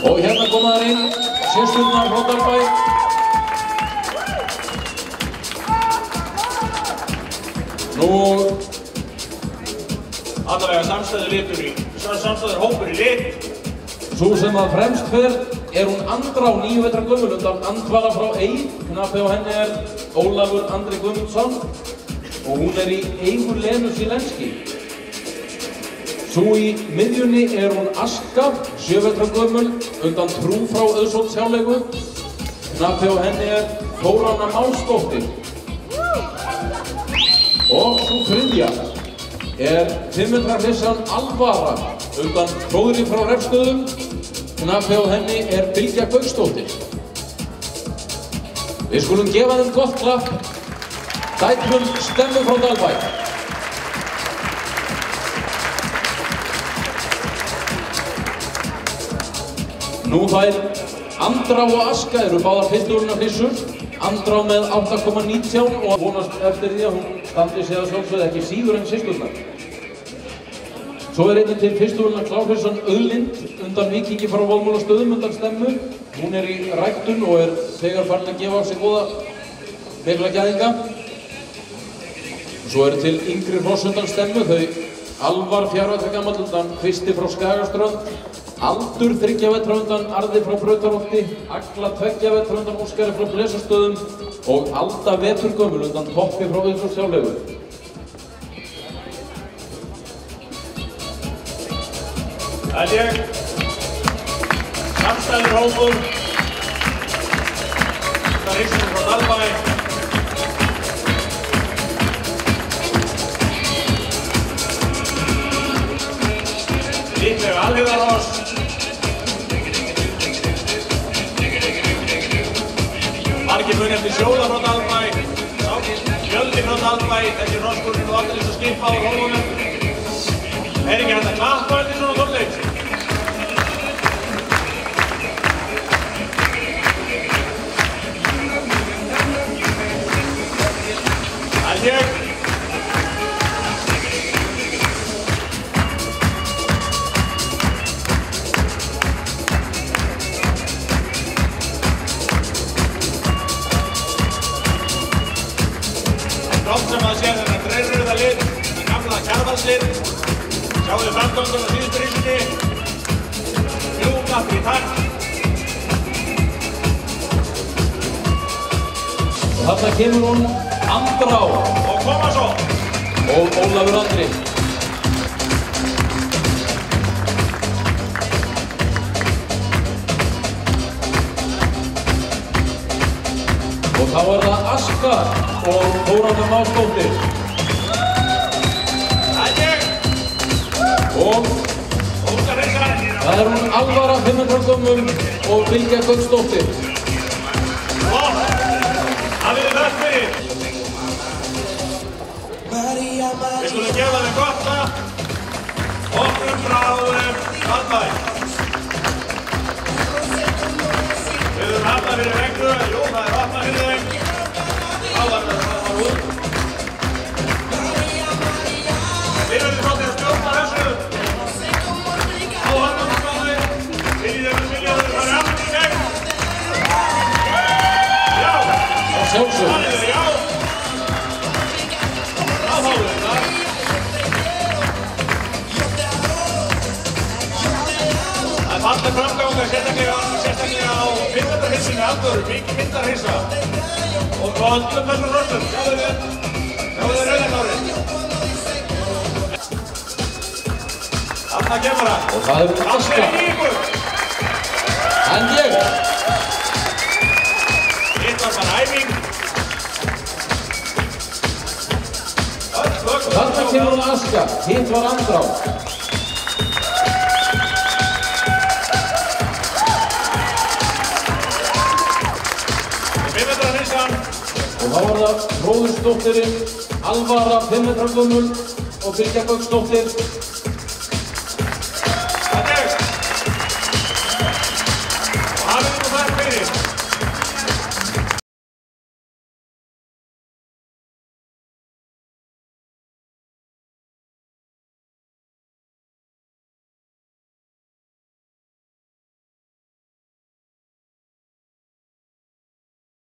Og hérna koma þær inn, sérsturnar frá Dalbæ. Nú... Allavega samstæður hópur í lit. Sú sem að fremst fer hún Andrá, 9 vetra gömul, undan Andvara frá Eið. Knapi á henni Ólafur Andri Guðmundsson og hún í eigu Lenu Silenski. Sú í miðjunni hún Aska, 7 vetra gömul, undan Trú frá Auðsótt Sjálegu. Knapi á henni Þóranna Másdóttir. Og sú þriðja 5 vetra hrissan Alvara, undan Hróðri frá Refstöðum. Knapi á henni Bylgja Gauksdóttir. Við skulum gefa þeim gott klapp. Dætlum stemmu frá Dalbæ. Nú þær Andrá og Aska báðar fyrstúruna hrissur. Andrá með 8,19 og vonast eftir því að hún standi sig að sjálfsögðu ekki síður en systurnar. Svo einnig til fyrstúruna klárhrissan Auðlind undan Víkingi frá Vóðmúlastöðum undan stemmu. Hún í ræktun og þegar farin að gefa á sig góða mikla gæðinga. Svo til yngri hross undan stemmu, þau Alvar 4 vetra gamall undan Kvisti frá Skagaströnd. Aldur 3 vetra undan Arði frá Brautarholti, Agla 2 vetra undan Óskari frá Blesastöðum og Alda veturgömul undan Toppi frá Auðsótt Sjálegu. Það samstæður hópur, það hrissinu frá Dalbæ. Líklega Alheiðarhross. Margir muni eftir Sjóla frá Dalbæ, Fjöldi frá Dalbæ, þessi hrosskurinn og allir að skippa á hólfunum. Ekki hægt að klappa eftir svona tónleik? Flott sem að sé þennan dreirrauða lit, þennan gamla Kjarvalslit. Sjáum við framgangum á síðustu hryssunni. 3 klappir í takt. Og þarna kemur hún Andrá. Og koma svo. Og Ólafur Andri. Og þá það Aska og Þóranna Másdóttir. Og það hún Alvara 5 vetra gömul og Bylgja Gauksdóttir. Hafið þið þökk fyrir. Við skulum gefa þeim gott klapp. Opnum frá Dalbæ. Við höfum hafnað fyrir reglu. Jú, það opnað fyrir þeim. Áðan það var út. Við höfum svolítið að stjórna þessu. Áhaldum frá þeim. Viljið þeir fara aftur í gegn. Já. Það sjálfsögðu. Já. Það fáum við það. Það falleg framganga, sérstaklega á 5 vetra hryssunni alvöru, mikið myndarhrissa. Og öllum þessum hrossum, sjáðu þið rauðarkárið. Þarna kemur það. Og það Aska. Allir í ykkur. En ég. Hitt var bara æfing. Og þarna kemur hún Aska, hitt var Andrá. Og þá það Hróðursdóttirinn, Alvara 5 vetra gömul og Bylgja Gauksdóttir.